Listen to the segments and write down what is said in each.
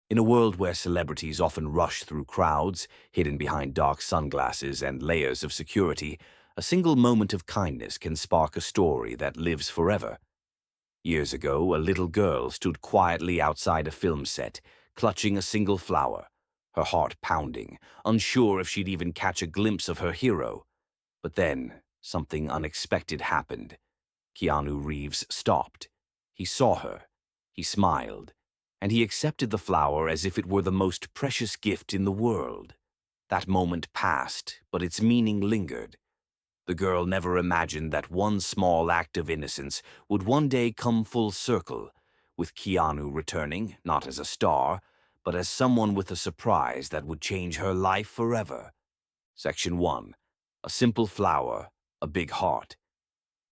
In a world where celebrities often rush through crowds, hidden behind dark sunglasses and layers of security, a single moment of kindness can spark a story that lives forever. Years ago, a little girl stood quietly outside a film set, clutching a single flower, her heart pounding, unsure if she'd even catch a glimpse of her hero. But then, something unexpected happened. Keanu Reeves stopped. He saw her. He smiled, and he accepted the flower as if it were the most precious gift in the world. That moment passed, but its meaning lingered. The girl never imagined that one small act of innocence would one day come full circle, with Keanu returning, not as a star, but as someone with a surprise that would change her life forever. Section 1. A simple flower, a big heart.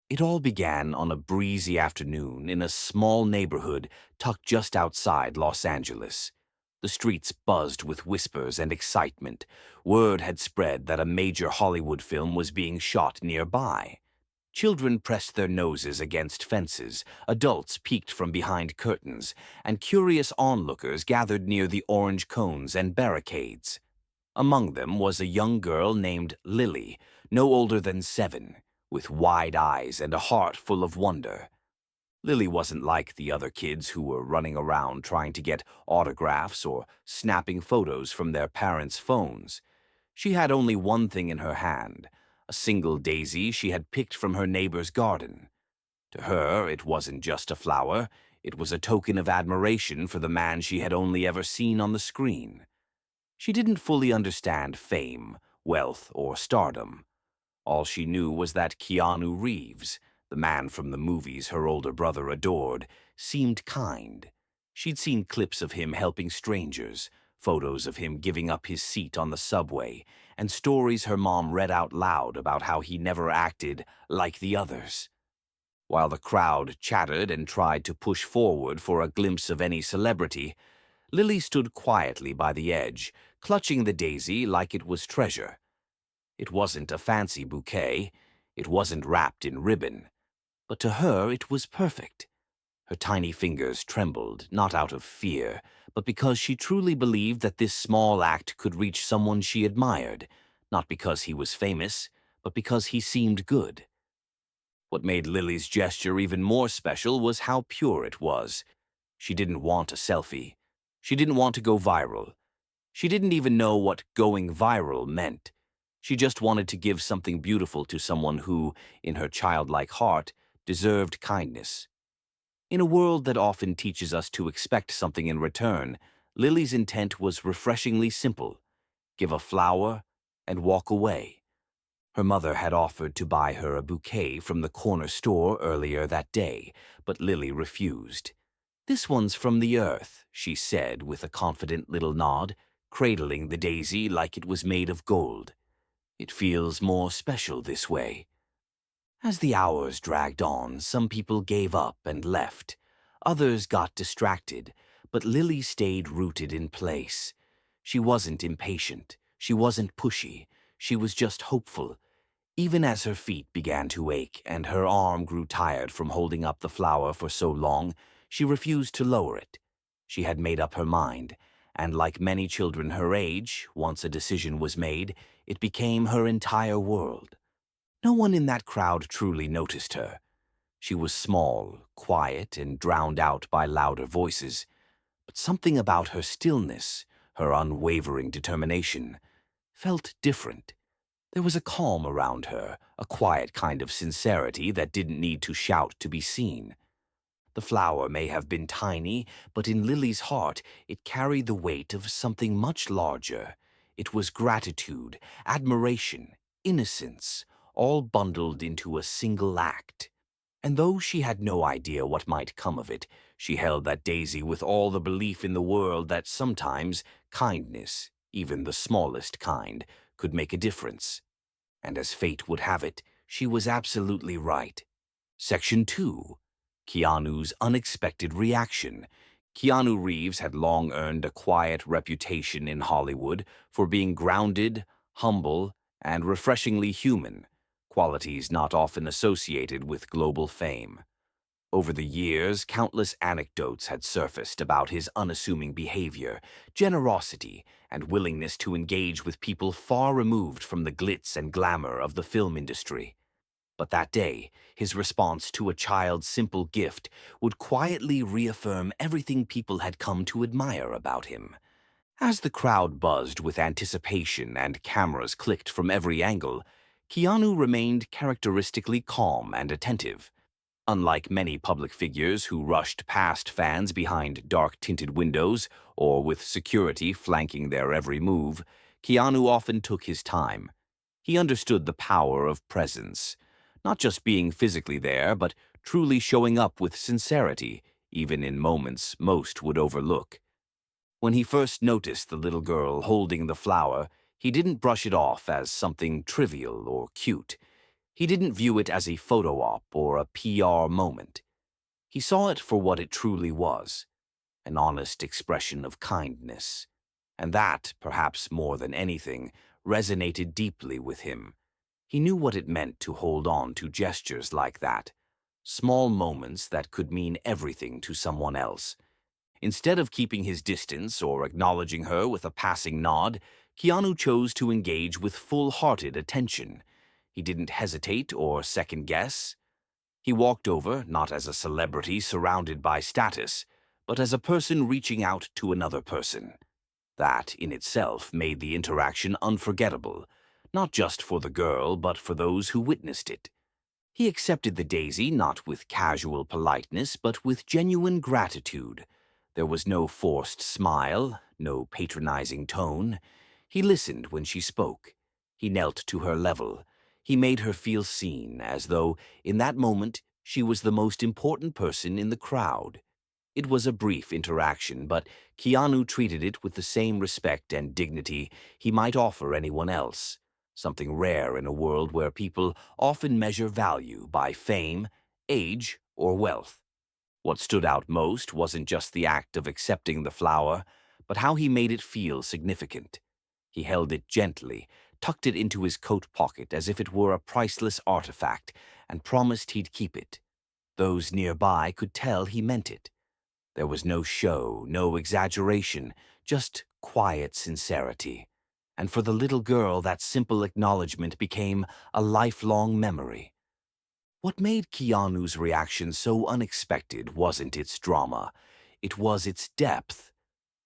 It all began on a breezy afternoon in a small neighborhood tucked just outside Los Angeles. The streets buzzed with whispers and excitement. Word had spread that a major Hollywood film was being shot nearby. Children pressed their noses against fences, adults peeked from behind curtains, and curious onlookers gathered near the orange cones and barricades. Among them was a young girl named Lily, no older than 7, with wide eyes and a heart full of wonder. Lily wasn't like the other kids who were running around trying to get autographs or snapping photos from their parents' phones. She had only one thing in her hand, a single daisy she had picked from her neighbor's garden. To her, it wasn't just a flower, it was a token of admiration for the man she had only ever seen on the screen. She didn't fully understand fame, wealth, or stardom. All she knew was that Keanu Reeves, the man from the movies her older brother adored, seemed kind. She'd seen clips of him helping strangers, photos of him giving up his seat on the subway, and stories her mom read out loud about how he never acted like the others. While the crowd chattered and tried to push forward for a glimpse of any celebrity, Lily stood quietly by the edge, clutching the daisy like it was treasure. It wasn't a fancy bouquet, it wasn't wrapped in ribbon, but to her it was perfect. Her tiny fingers trembled, not out of fear, but because she truly believed that this small act could reach someone she admired, not because he was famous, but because he seemed good. What made Lily's gesture even more special was how pure it was. She didn't want a selfie. She didn't want to go viral. She didn't even know what going viral meant. She just wanted to give something beautiful to someone who, in her childlike heart, deserved kindness. In a world that often teaches us to expect something in return, Lily's intent was refreshingly simple: give a flower and walk away. Her mother had offered to buy her a bouquet from the corner store earlier that day, but Lily refused. "This one's from the earth," she said with a confident little nod, cradling the daisy like it was made of gold. "It feels more special this way." As the hours dragged on, some people gave up and left. Others got distracted, but Lily stayed rooted in place. She wasn't impatient. She wasn't pushy. She was just hopeful. Even as her feet began to ache and her arm grew tired from holding up the flower for so long, she refused to lower it. She had made up her mind, and like many children her age, once a decision was made, it became her entire world. No one in that crowd truly noticed her. She was small, quiet, and drowned out by louder voices. But something about her stillness, her unwavering determination, felt different. There was a calm around her, a quiet kind of sincerity that didn't need to shout to be seen. The flower may have been tiny, but in Lily's heart it carried the weight of something much larger. It was gratitude, admiration, innocence, all bundled into a single act. And though she had no idea what might come of it, she held that daisy with all the belief in the world that sometimes kindness, even the smallest kind, could make a difference. And as fate would have it, she was absolutely right. Section 2. Keanu's unexpected reaction. Keanu Reeves had long earned a quiet reputation in Hollywood for being grounded, humble, and refreshingly human, qualities not often associated with global fame. Over the years, countless anecdotes had surfaced about his unassuming behavior, generosity, and willingness to engage with people far removed from the glitz and glamour of the film industry. But that day, his response to a child's simple gift would quietly reaffirm everything people had come to admire about him. As the crowd buzzed with anticipation and cameras clicked from every angle, Keanu remained characteristically calm and attentive. Unlike many public figures who rushed past fans behind dark-tinted windows or with security flanking their every move, Keanu often took his time. He understood the power of presence, not just being physically there, but truly showing up with sincerity, even in moments most would overlook. When he first noticed the little girl holding the flower, he didn't brush it off as something trivial or cute. He didn't view it as a photo op or a PR moment. He saw it for what it truly was, an honest expression of kindness. And that, perhaps more than anything, resonated deeply with him. He knew what it meant to hold on to gestures like that, small moments that could mean everything to someone else. Instead of keeping his distance or acknowledging her with a passing nod, Keanu chose to engage with full-hearted attention. He didn't hesitate or second-guess. He walked over not as a celebrity surrounded by status, but as a person reaching out to another person. That, in itself, made the interaction unforgettable, not just for the girl, but for those who witnessed it. He accepted the daisy not with casual politeness, but with genuine gratitude. There was no forced smile, no patronizing tone. He listened when she spoke. He knelt to her level. He made her feel seen, as though, in that moment, she was the most important person in the crowd. It was a brief interaction, but Keanu treated it with the same respect and dignity he might offer anyone else, something rare in a world where people often measure value by fame, age, or wealth. What stood out most wasn't just the act of accepting the flower, but how he made it feel significant. He held it gently, tucked it into his coat pocket as if it were a priceless artifact, and promised he'd keep it. Those nearby could tell he meant it. There was no show, no exaggeration, just quiet sincerity. And for the little girl, that simple acknowledgement became a lifelong memory. What made Keanu's reaction so unexpected wasn't its drama, it was its depth.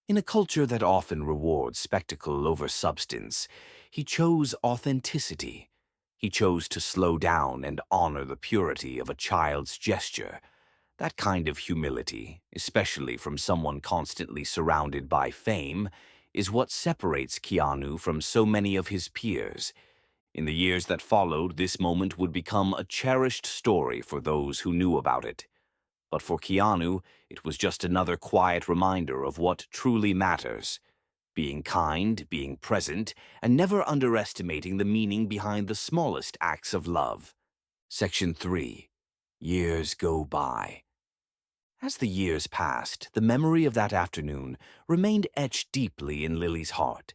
In a culture that often rewards spectacle over substance, he chose authenticity. He chose to slow down and honor the purity of a child's gesture. That kind of humility, especially from someone constantly surrounded by fame, is what separates Keanu from so many of his peers. In the years that followed, this moment would become a cherished story for those who knew about it. But for Keanu, it was just another quiet reminder of what truly matters: being kind, being present, and never underestimating the meaning behind the smallest acts of love. Section 3. Years go by. As the years passed, the memory of that afternoon remained etched deeply in Lily's heart.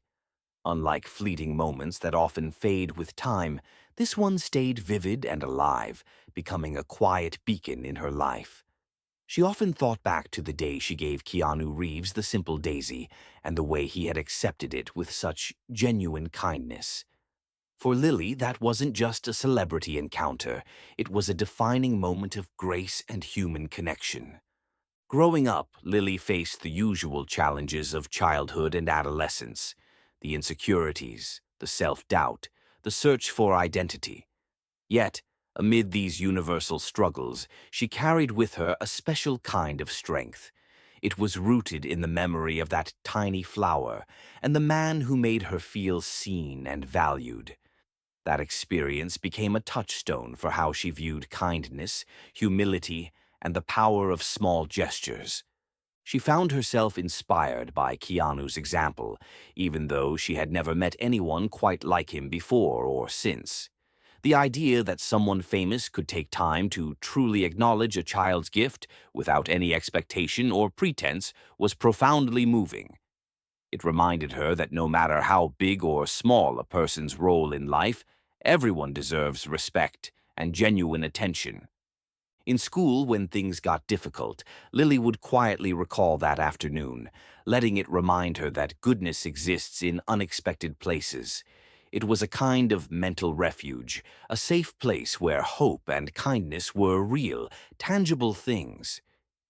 Unlike fleeting moments that often fade with time, this one stayed vivid and alive, becoming a quiet beacon in her life. She often thought back to the day she gave Keanu Reeves the simple daisy and the way he had accepted it with such genuine kindness. For Lily, that wasn't just a celebrity encounter, it was a defining moment of grace and human connection. Growing up, Lily faced the usual challenges of childhood and adolescence: the insecurities, the self-doubt, the search for identity. Yet, amid these universal struggles, she carried with her a special kind of strength. It was rooted in the memory of that tiny flower and the man who made her feel seen and valued. That experience became a touchstone for how she viewed kindness, humility, and the power of small gestures. She found herself inspired by Keanu's example, even though she had never met anyone quite like him before or since. The idea that someone famous could take time to truly acknowledge a child's gift without any expectation or pretense was profoundly moving. It reminded her that no matter how big or small a person's role in life, everyone deserves respect and genuine attention. In school, when things got difficult, Lily would quietly recall that afternoon, letting it remind her that goodness exists in unexpected places. It was a kind of mental refuge, a safe place where hope and kindness were real, tangible things.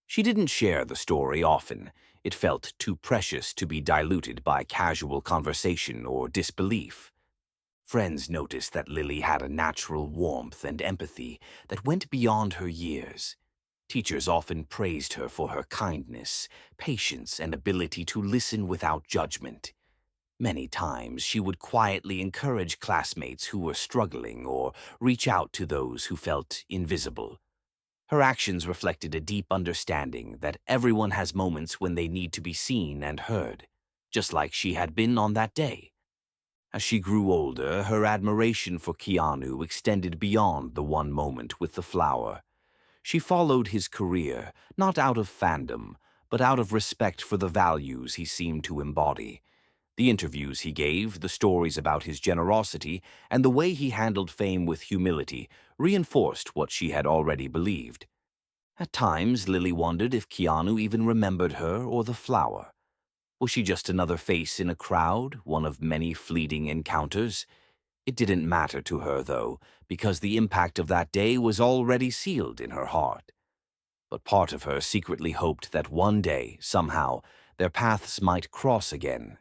She didn't share the story often. It felt too precious to be diluted by casual conversation or disbelief. Friends noticed that Lily had a natural warmth and empathy that went beyond her years. Teachers often praised her for her kindness, patience, and ability to listen without judgment. Many times she would quietly encourage classmates who were struggling or reach out to those who felt invisible. Her actions reflected a deep understanding that everyone has moments when they need to be seen and heard, just like she had been on that day. As she grew older, her admiration for Keanu extended beyond the one moment with the flower. She followed his career, not out of fandom, but out of respect for the values he seemed to embody. The interviews he gave, the stories about his generosity, and the way he handled fame with humility reinforced what she had already believed. At times, Lily wondered if Keanu even remembered her or the flower. Was she just another face in a crowd, one of many fleeting encounters? It didn't matter to her, though, because the impact of that day was already sealed in her heart. But part of her secretly hoped that one day, somehow, their paths might cross again.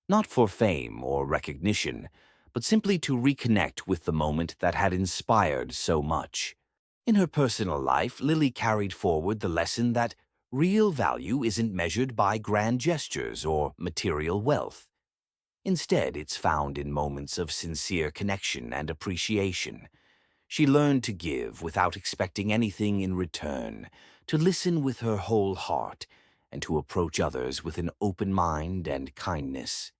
Not for fame or recognition, but simply to reconnect with the moment that had inspired so much. In her personal life, Lily carried forward the lesson that real value isn't measured by grand gestures or material wealth. Instead, it's found in moments of sincere connection and appreciation. She learned to give without expecting anything in return, to listen with her whole heart, and to approach others with an open mind and kindness.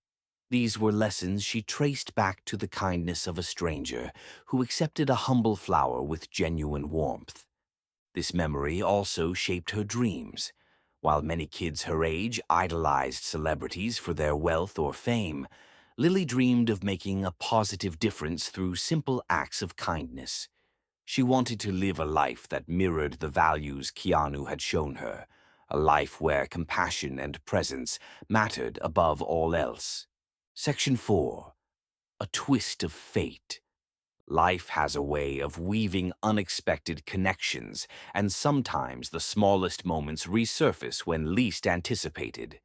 These were lessons she traced back to the kindness of a stranger who accepted a humble flower with genuine warmth. This memory also shaped her dreams. While many kids her age idolized celebrities for their wealth or fame, Lily dreamed of making a positive difference through simple acts of kindness. She wanted to live a life that mirrored the values Keanu had shown her, a life where compassion and presence mattered above all else. Section 4. A Twist of Fate. Life has a way of weaving unexpected connections, and sometimes the smallest moments resurface when least anticipated.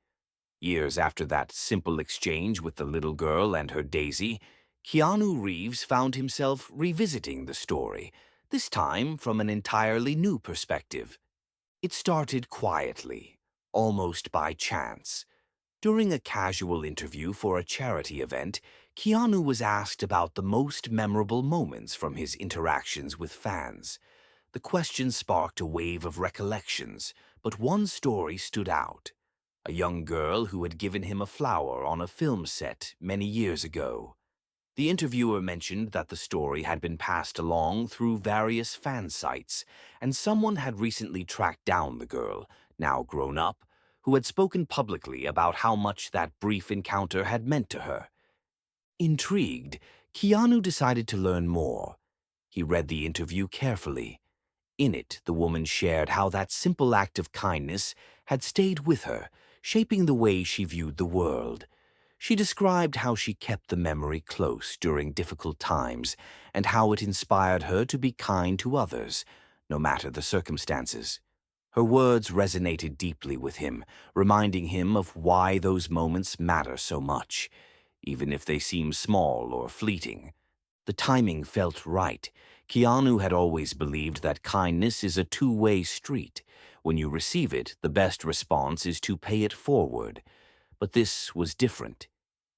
Years after that simple exchange with the little girl and her daisy, Keanu Reeves found himself revisiting the story, this time from an entirely new perspective. It started quietly, almost by chance. During a casual interview for a charity event, Keanu was asked about the most memorable moments from his interactions with fans. The question sparked a wave of recollections, but one story stood out. A young girl who had given him a flower on a film set many years ago. The interviewer mentioned that the story had been passed along through various fan sites, and someone had recently tracked down the girl, now grown up, who had spoken publicly about how much that brief encounter had meant to her. Intrigued, Keanu decided to learn more. He read the interview carefully. In it, the woman shared how that simple act of kindness had stayed with her, shaping the way she viewed the world. She described how she kept the memory close during difficult times and how it inspired her to be kind to others, no matter the circumstances. Her words resonated deeply with him, reminding him of why those moments matter so much, even if they seem small or fleeting. The timing felt right. Keanu had always believed that kindness is a two-way street. When you receive it, the best response is to pay it forward. But this was different.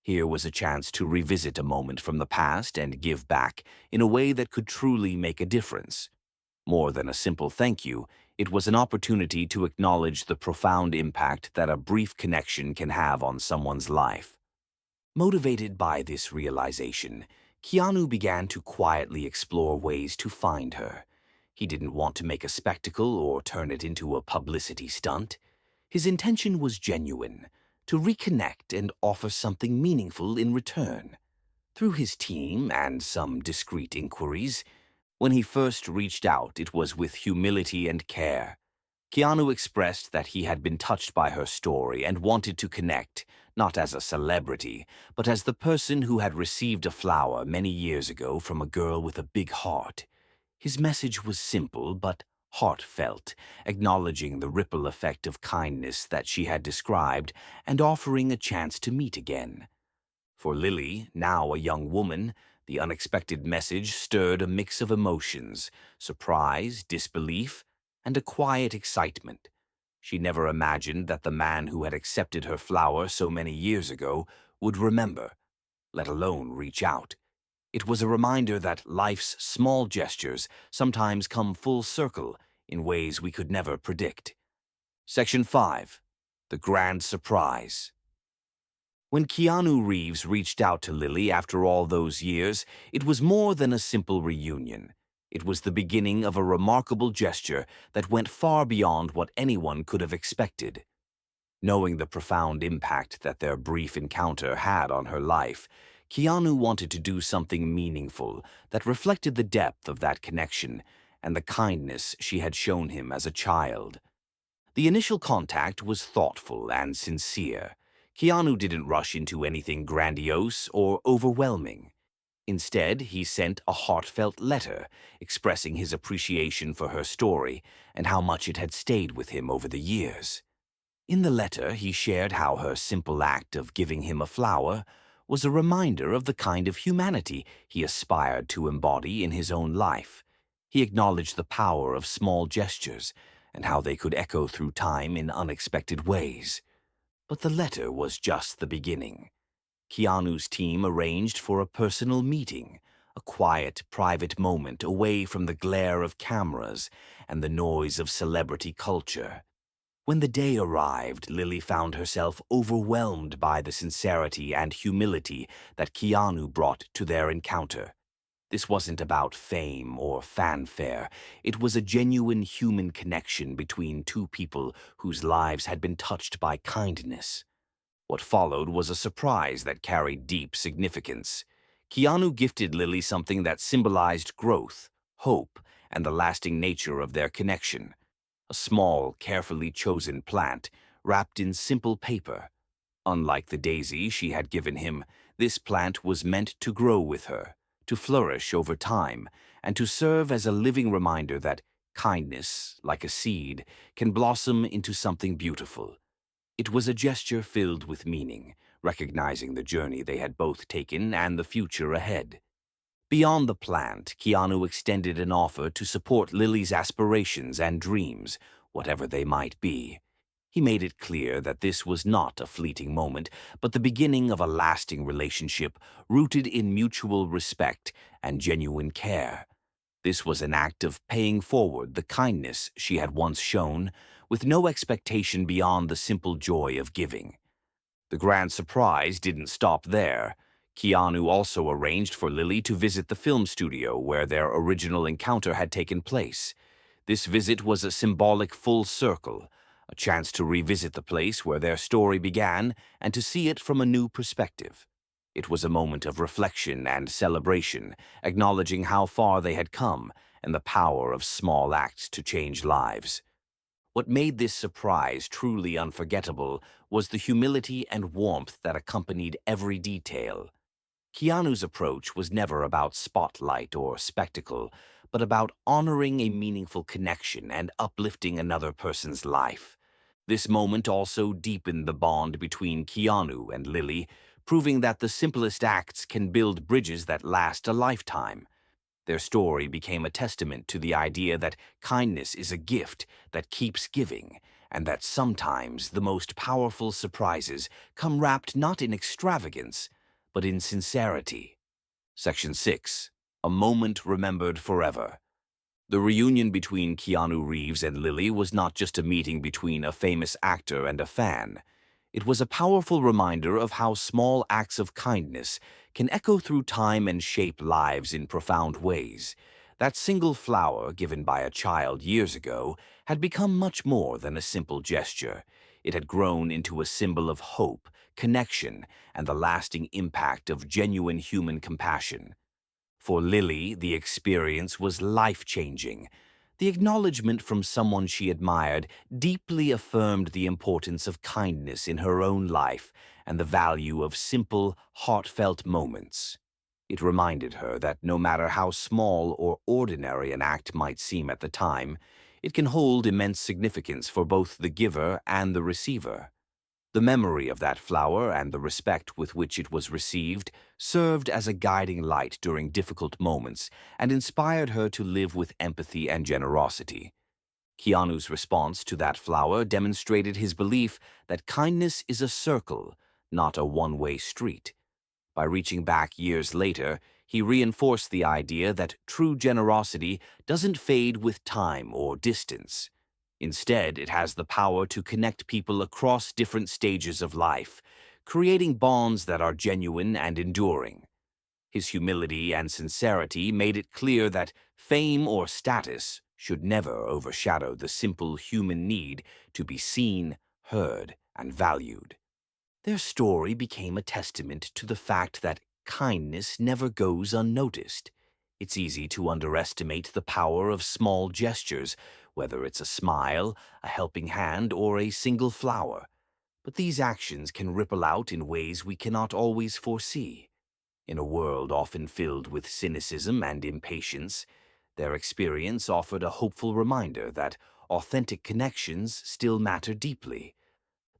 Here was a chance to revisit a moment from the past and give back in a way that could truly make a difference. More than a simple thank you, it was an opportunity to acknowledge the profound impact that a brief connection can have on someone's life. Motivated by this realization, Keanu began to quietly explore ways to find her. He didn't want to make a spectacle or turn it into a publicity stunt. His intention was genuine, to reconnect and offer something meaningful in return. Through his team and some discreet inquiries, When he first reached out, it was with humility and care. Keanu expressed that he had been touched by her story and wanted to connect, not as a celebrity, but as the person who had received a flower many years ago from a girl with a big heart. His message was simple but heartfelt, acknowledging the ripple effect of kindness that she had described and offering a chance to meet again. For Lily, now a young woman, the unexpected message stirred a mix of emotions: surprise, disbelief, and a quiet excitement. She never imagined that the man who had accepted her flower so many years ago would remember, let alone reach out. It was a reminder that life's small gestures sometimes come full circle in ways we could never predict. Section 5. The Grand Surprise. When Keanu Reeves reached out to Lily after all those years, it was more than a simple reunion. It was the beginning of a remarkable gesture that went far beyond what anyone could have expected. Knowing the profound impact that their brief encounter had on her life, Keanu wanted to do something meaningful that reflected the depth of that connection and the kindness she had shown him as a child. The initial contact was thoughtful and sincere. Keanu didn't rush into anything grandiose or overwhelming. Instead, he sent a heartfelt letter expressing his appreciation for her story and how much it had stayed with him over the years. In the letter, he shared how her simple act of giving him a flower was a reminder of the kind of humanity he aspired to embody in his own life. He acknowledged the power of small gestures and how they could echo through time in unexpected ways. But the letter was just the beginning. Keanu's team arranged for a personal meeting, a quiet, private moment away from the glare of cameras and the noise of celebrity culture. When the day arrived, Lily found herself overwhelmed by the sincerity and humility that Keanu brought to their encounter. This wasn't about fame or fanfare. It was a genuine human connection between two people whose lives had been touched by kindness. What followed was a surprise that carried deep significance. Keanu gifted Lily something that symbolized growth, hope, and the lasting nature of their connection: a small, carefully chosen plant wrapped in simple paper. Unlike the daisy she had given him, this plant was meant to grow with her, to flourish over time, and to serve as a living reminder that kindness, like a seed, can blossom into something beautiful. It was a gesture filled with meaning, recognizing the journey they had both taken and the future ahead. Beyond the plant, Keanu extended an offer to support Lily's aspirations and dreams, whatever they might be. He made it clear that this was not a fleeting moment, but the beginning of a lasting relationship rooted in mutual respect and genuine care. This was an act of paying forward the kindness she had once shown, with no expectation beyond the simple joy of giving. The grand surprise didn't stop there. Keanu also arranged for Lily to visit the film studio where their original encounter had taken place. This visit was a symbolic full circle, a chance to revisit the place where their story began and to see it from a new perspective. It was a moment of reflection and celebration, acknowledging how far they had come and the power of small acts to change lives. What made this surprise truly unforgettable was the humility and warmth that accompanied every detail. Keanu's approach was never about spotlight or spectacle, but about honoring a meaningful connection and uplifting another person's life. This moment also deepened the bond between Keanu and Lily, proving that the simplest acts can build bridges that last a lifetime. Their story became a testament to the idea that kindness is a gift that keeps giving, and that sometimes the most powerful surprises come wrapped not in extravagance, but in sincerity. Section 6. A Moment Remembered Forever. The reunion between Keanu Reeves and Lily was not just a meeting between a famous actor and a fan. It was a powerful reminder of how small acts of kindness can echo through time and shape lives in profound ways. That single flower given by a child years ago had become much more than a simple gesture. It had grown into a symbol of hope, connection, and the lasting impact of genuine human compassion. For Lily, the experience was life-changing. The acknowledgement from someone she admired deeply affirmed the importance of kindness in her own life and the value of simple, heartfelt moments. It reminded her that no matter how small or ordinary an act might seem at the time, it can hold immense significance for both the giver and the receiver. The memory of that flower and the respect with which it was received served as a guiding light during difficult moments and inspired her to live with empathy and generosity. Keanu's response to that flower demonstrated his belief that kindness is a circle, not a one-way street. By reaching back years later, he reinforced the idea that true generosity doesn't fade with time or distance. Instead, it has the power to connect people across different stages of life, creating bonds that are genuine and enduring. His humility and sincerity made it clear that fame or status should never overshadow the simple human need to be seen, heard, and valued. Their story became a testament to the fact that kindness never goes unnoticed. It's easy to underestimate the power of small gestures, whether it's a smile, a helping hand, or a single flower. But these actions can ripple out in ways we cannot always foresee. In a world often filled with cynicism and impatience, their experience offered a hopeful reminder that authentic connections still matter deeply.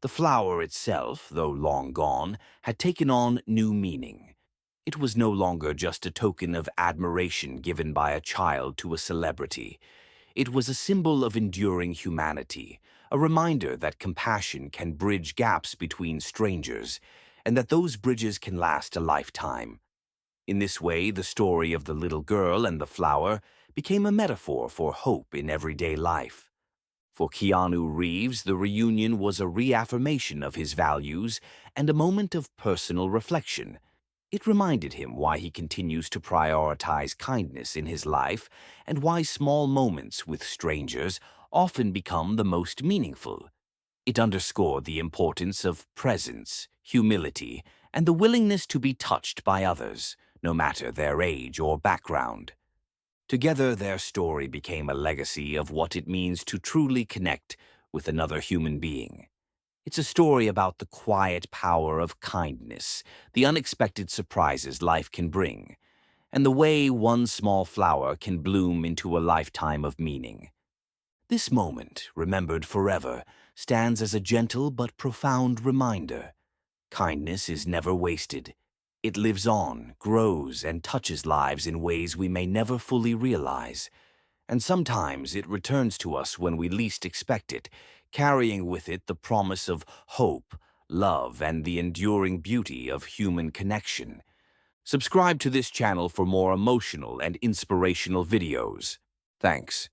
The flower itself, though long gone, had taken on new meaning. It was no longer just a token of admiration given by a child to a celebrity. It was a symbol of enduring humanity, a reminder that compassion can bridge gaps between strangers, and that those bridges can last a lifetime. In this way, the story of the little girl and the flower became a metaphor for hope in everyday life. For Keanu Reeves, the reunion was a reaffirmation of his values and a moment of personal reflection. It reminded him why he continues to prioritize kindness in his life and why small moments with strangers often become the most meaningful. It underscored the importance of presence, humility, and the willingness to be touched by others, no matter their age or background. Together, their story became a legacy of what it means to truly connect with another human being. It's a story about the quiet power of kindness, the unexpected surprises life can bring, and the way one small flower can bloom into a lifetime of meaning. This moment, remembered forever, stands as a gentle but profound reminder. Kindness is never wasted. It lives on, grows, and touches lives in ways we may never fully realize. And sometimes it returns to us when we least expect it, carrying with it the promise of hope, love, and the enduring beauty of human connection. Subscribe to this channel for more emotional and inspirational videos. Thanks.